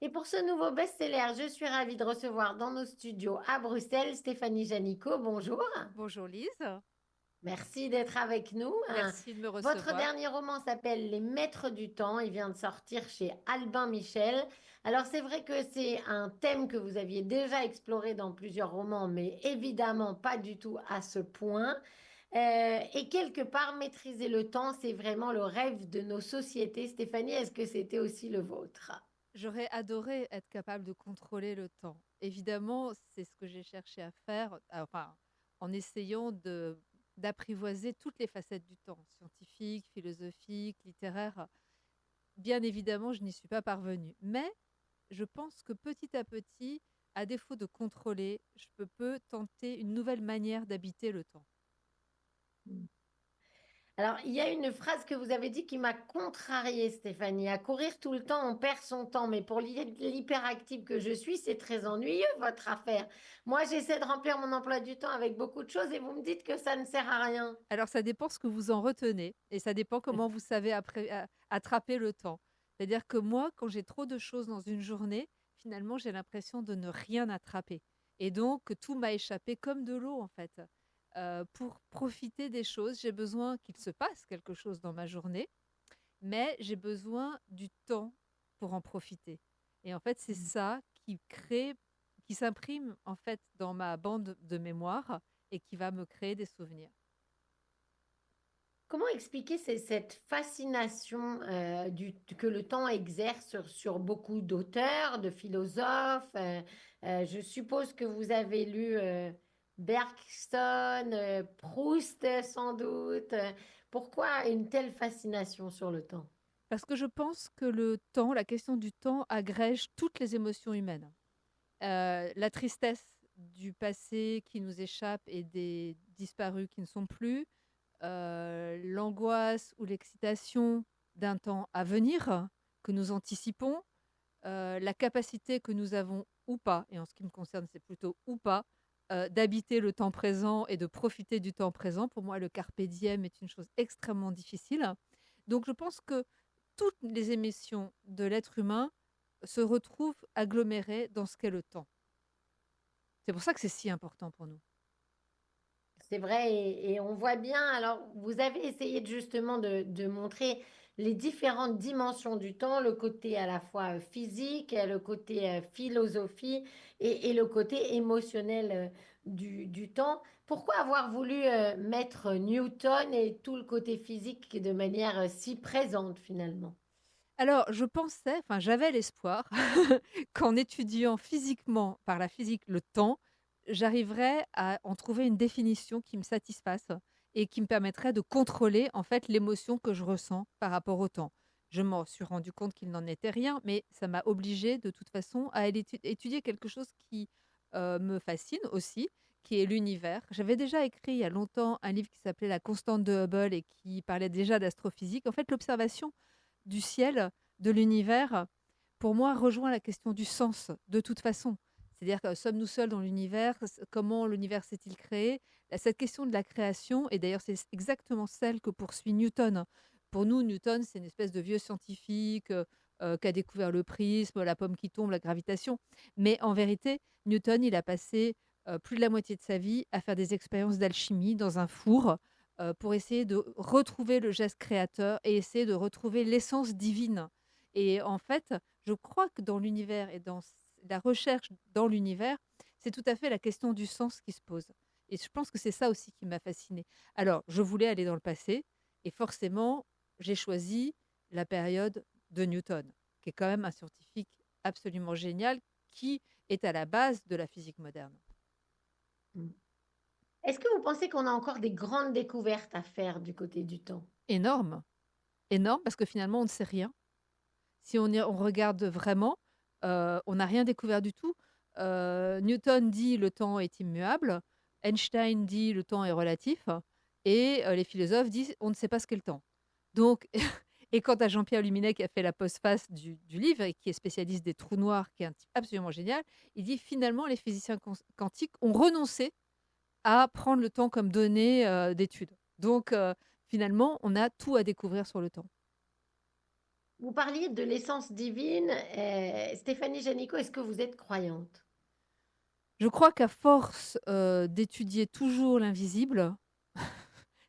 Et pour ce nouveau best-seller, je suis ravie de recevoir dans nos studios à Bruxelles Stéphanie Janico. Bonjour. Bonjour Lise, Merci d'être avec nous. merci de me Votre recevoir. dernier roman s'appelle Les Maîtres du Temps. Il vient de sortir chez Albin Michel. Alors c'est vrai que c'est un thème que vous aviez déjà exploré dans plusieurs romans, mais évidemment pas du tout à ce point. Et quelque part, maîtriser le temps, c'est vraiment le rêve de nos sociétés. Stéphanie, est-ce que c'était aussi le vôtre? J'aurais adoré être capable de contrôler le temps. Évidemment, c'est ce que j'ai cherché à faire, enfin, en essayant d'apprivoiser toutes les facettes du temps, scientifique, philosophique, littéraire. Bien évidemment, je n'y suis pas parvenue. Mais je pense que petit à petit, à défaut de contrôler, je peux tenter une nouvelle manière d'habiter le temps. Alors, il y a une phrase que vous avez dit qui m'a contrariée, Stéphanie. À courir tout le temps, on perd son temps. Mais pour l'hyperactive que je suis, c'est très ennuyeux, votre affaire. Moi, j'essaie de remplir mon emploi du temps avec beaucoup de choses et vous me dites que ça ne sert à rien. Alors ça dépend ce que vous en retenez et ça dépend comment vous savez attraper le temps. C'est-à-dire que moi, quand j'ai trop de choses dans une journée, finalement, j'ai l'impression de ne rien attraper. Et donc, que tout m'a échappé comme de l'eau, en fait. Pour profiter des choses, j'ai besoin qu'il se passe quelque chose dans ma journée, mais j'ai besoin du temps pour en profiter. Et en fait, c'est ça qui crée, qui s'imprime en fait dans ma bande de mémoire et qui va me créer des souvenirs. Comment expliquer cette fascination que le temps exerce sur beaucoup d'auteurs, de philosophes? Je suppose que vous avez lu Bergson, Proust sans doute. Pourquoi une telle fascination sur le temps? Parce que je pense que le temps, la question du temps agrège toutes les émotions humaines. La tristesse du passé qui nous échappe et des disparus qui ne sont plus, l'angoisse ou l'excitation d'un temps à venir que nous anticipons, la capacité que nous avons ou pas, et en ce qui me concerne c'est plutôt ou pas, d'habiter le temps présent et de profiter du temps présent. Pour moi, le carpe diem est une chose extrêmement difficile. Donc je pense que toutes les émissions de l'être humain se retrouvent agglomérées dans ce qu'est le temps. C'est pour ça que c'est si important pour nous. C'est vrai, et on voit bien, alors vous avez essayé justement de montrer les différentes dimensions du temps, le côté à la fois physique, le côté philosophie et le côté émotionnel du temps. Pourquoi avoir voulu mettre Newton et tout le côté physique de manière si présente finalement? Alors, je pensais, enfin, j'avais l'espoir qu'en étudiant physiquement, par la physique, le temps, j'arriverais à en trouver une définition qui me satisfasse et qui me permettrait de contrôler en fait l'émotion que je ressens par rapport au temps. Je m'en suis rendu compte qu'il n'en était rien, mais ça m'a obligée de toute façon à aller étudier quelque chose qui me fascine aussi, qui est l'univers. J'avais déjà écrit il y a longtemps un livre qui s'appelait La constante de Hubble et qui parlait déjà d'astrophysique. En fait, l'observation du ciel, de l'univers, pour moi, rejoint la question du sens, de toute façon. C'est-à-dire que sommes-nous seuls dans l'univers? Comment l'univers s'est-il créé? Cette question de la création, et d'ailleurs c'est exactement celle que poursuit Newton. Pour nous, Newton, c'est une espèce de vieux scientifique qui a découvert le prisme, la pomme qui tombe, la gravitation. Mais en vérité, Newton, il a passé plus de la moitié de sa vie à faire des expériences d'alchimie dans un four pour essayer de retrouver le geste créateur et essayer de retrouver l'essence divine. Et en fait, je crois que dans l'univers et dans la recherche dans l'univers, c'est tout à fait la question du sens qui se pose. Et je pense que c'est ça aussi qui m'a fascinée. Alors, je voulais aller dans le passé et forcément, j'ai choisi la période de Newton, qui est quand même un scientifique absolument génial qui est à la base de la physique moderne. Est-ce que vous pensez qu'on a encore des grandes découvertes à faire du côté du temps? Énorme, énorme, parce que finalement, on ne sait rien. Si on regarde vraiment, on n'a rien découvert du tout. Newton dit le temps est immuable, Einstein dit le temps est relatif, et les philosophes disent on ne sait pas ce qu'est le temps. Donc, et quant à Jean-Pierre Luminet qui a fait la postface du livre et qui est spécialiste des trous noirs, qui est un type absolument génial, il dit finalement les physiciens quantiques ont renoncé à prendre le temps comme donnée d'étude. Donc, finalement, on a tout à découvrir sur le temps. Vous parliez de l'essence divine. Stéphanie Janico, est-ce que vous êtes croyante? Je crois qu'à force, d'étudier toujours l'invisible,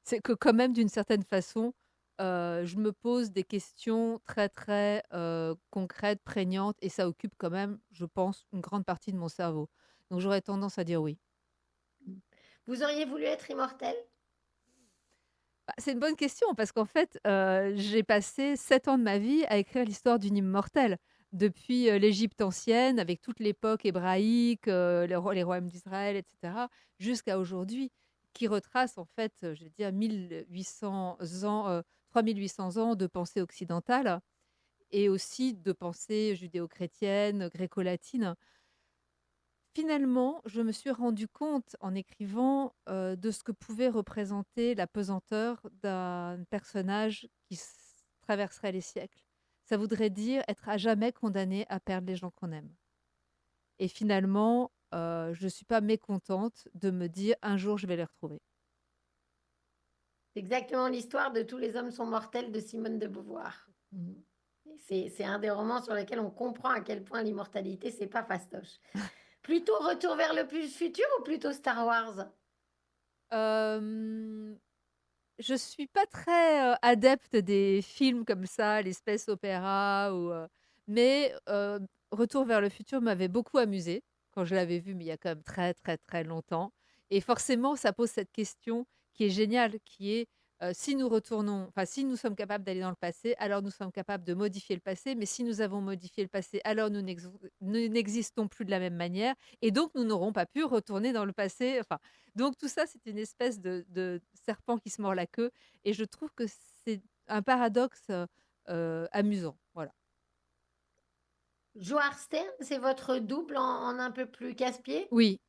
c'est que quand même d'une certaine façon, je me pose des questions très, très, concrètes, prégnantes et ça occupe quand même, je pense, une grande partie de mon cerveau. Donc j'aurais tendance à dire oui. Vous auriez voulu être immortel? Bah, c'est une bonne question parce qu'en fait, j'ai passé 7 ans de ma vie à écrire l'histoire d'une immortelle. Depuis, l'Égypte ancienne avec toute l'époque hébraïque, les royaumes d'Israël et cetera, jusqu'à aujourd'hui, qui retrace en fait, je vais dire 1800 ans, 3 800 ans de pensée occidentale et aussi de pensée judéo-chrétienne, gréco-latine. Finalement, je me suis rendu compte en écrivant, de ce que pouvait représenter la pesanteur d'un personnage qui traverserait les siècles. Ça voudrait dire être à jamais condamné à perdre les gens qu'on aime. Et finalement, je ne suis pas mécontente de me dire un jour je vais les retrouver. C'est exactement l'histoire de Tous les hommes sont mortels de Simone de Beauvoir. Mhm. C'est un des romans sur lesquels on comprend à quel point l'immortalité, c'est pas fastoche. Plutôt Retour vers le plus futur ou plutôt Star Wars? Hem, je suis pas très, adepte des films comme ça, les space opéra ou, mais Retour vers le futur m'avait beaucoup amusée quand je l'avais vu, mais il y a quand même très, très, très longtemps et forcément, ça pose cette question qui est géniale, qui est, si nous retournons enfin, si nous sommes capables d'aller dans le passé, alors nous sommes capables de modifier le passé, mais si nous avons modifié le passé, alors nous n'existons plus de la même manière et donc nous n'aurons pas pu retourner dans le passé. Enfin, donc tout ça, c'est une espèce de serpent qui se mord la queue et je trouve que c'est un paradoxe, amusant, voilà. Joe Stern, c'est votre double en un peu plus casse-pied? Oui,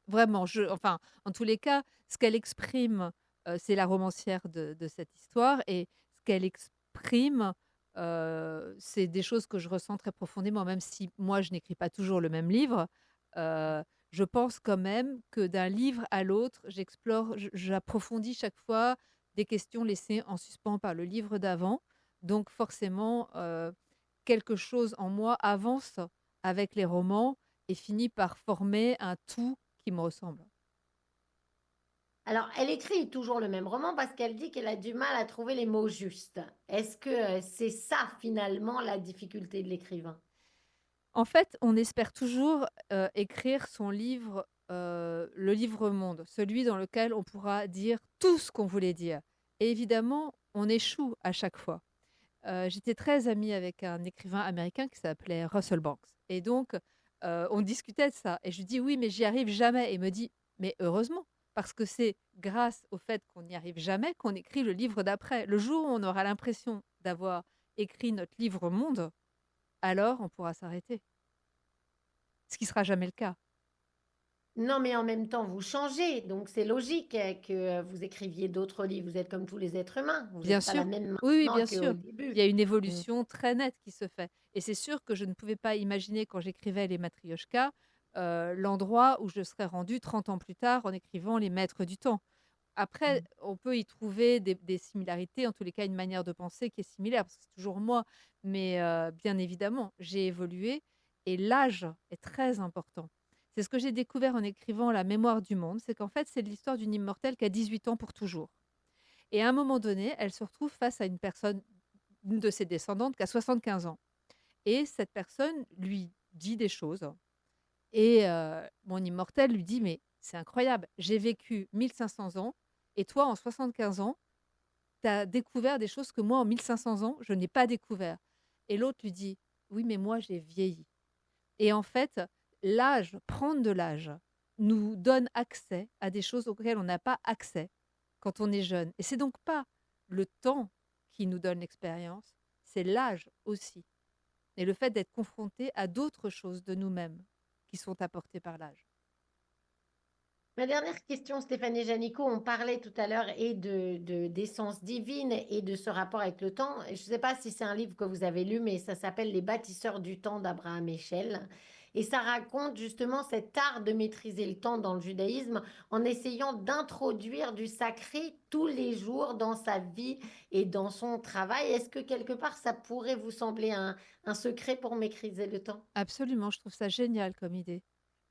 vraiment, enfin, en tous les cas, ce qu'elle exprime, c'est la romancière de cette histoire et ce qu'elle exprime, c'est des choses que je ressens très profondément, même si moi je n'écris pas toujours le même livre. Heu, je pense quand même que d'un livre à l'autre, j'approfondis chaque fois des questions laissées en suspens par le livre d'avant. Donc forcément, quelque chose en moi avance avec les romans et finit par former un tout qui me ressemble. Alors, elle écrit toujours le même roman parce qu'elle dit qu'elle a du mal à trouver les mots justes. Est-ce que c'est ça finalement la difficulté de l'écrivain? En fait, on espère toujours, écrire son livre, le livre-monde, celui dans lequel on pourra dire tout ce qu'on voulait dire et évidemment, on échoue à chaque fois. J'étais très amie avec un écrivain américain qui s'appelait Russell Banks et donc on discutait de ça et je lui dis: «Oui, mais j'y arrive jamais» et il me dit: «Mais heureusement, parce que c'est grâce au fait qu'on n'y arrive jamais qu'on écrit le livre d'après. Le jour où on aura l'impression d'avoir écrit notre livre-monde, alors on pourra s'arrêter». Ce qui sera jamais le cas. Non, mais en même temps, vous changez, donc c'est logique que vous écriviez d'autres livres. Vous êtes comme tous les êtres humains. Vous Bien n'êtes pas la sûr. même Oui, oui, maintenant bien qu'au sûr. Il y début. a une Mm. évolution très nette qui se fait et c'est sûr que je ne pouvais pas imaginer quand j'écrivais les Matryoshkas, l'endroit où je serais rendue 30 ans plus tard en écrivant Les Maîtres du temps. Après, Mm. on peut y trouver des similarités, en tous les cas une manière de penser qui est similaire, parce que c'est toujours moi. Mais bien évidemment, j'ai évolué et l'âge est très important. C'est ce que j'ai découvert en écrivant La mémoire du monde, c'est qu'en fait, c'est l'histoire d'une immortelle qui a 18 ans pour toujours. Et à un moment donné, elle se retrouve face à une personne, une de ses descendantes, qui a 75 ans. Et cette personne lui dit des choses. Et mon immortel lui dit, mais c'est incroyable, j'ai vécu 1500 ans, et toi, en 75 ans, tu as découvert des choses que moi, en 1500 ans, je n'ai pas découvert. Et l'autre lui dit, oui, mais moi, j'ai vieilli. Et en fait, l'âge, prendre de l'âge, nous donne accès à des choses auxquelles on n'a pas accès quand on est jeune. Et c'est donc pas le temps qui nous donne l'expérience, c'est l'âge aussi. Et le fait d'être confronté à d'autres choses de nous-mêmes qui sont apportées par l'âge. Ma dernière question, Stéphanie Janico, on parlait tout à l'heure et d'essence divine et de ce rapport avec le temps. Je ne sais pas si c'est un livre que vous avez lu, mais ça s'appelle Les bâtisseurs du temps d'Abraham Michel. Et ça raconte justement cet art de maîtriser le temps dans le judaïsme en essayant d'introduire du sacré tous les jours dans sa vie et dans son travail. Est-ce que quelque part ça pourrait vous sembler un secret pour maîtriser le temps? Absolument, je trouve ça génial comme idée.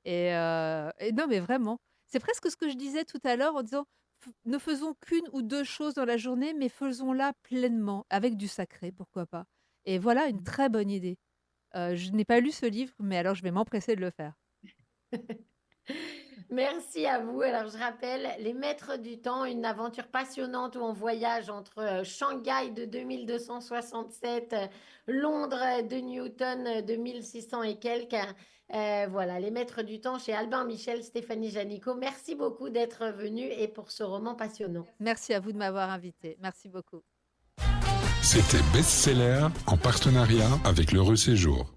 Et non, mais vraiment, c'est presque ce que je disais tout à l'heure en disant: «F Ne faisons qu'une ou 2 choses dans la journée, mais faisons-la pleinement, avec du sacré, pourquoi pas?» Et voilà une très bonne idée. Je n'ai pas lu ce livre, mais alors je vais m'empresser de le faire. Merci à vous. Alors, je rappelle, Les Maîtres du Temps, une aventure passionnante où on voyage entre Shanghai de 2267, Londres de Newton de 1600 et quelques. Voilà, Les Maîtres du Temps chez Albin Michel, Stéphanie Janico. Merci beaucoup d'être venu et pour ce roman passionnant. Merci à vous de m'avoir invitée. Merci beaucoup. C'était Bestseller en partenariat avec l'Heureux Séjour.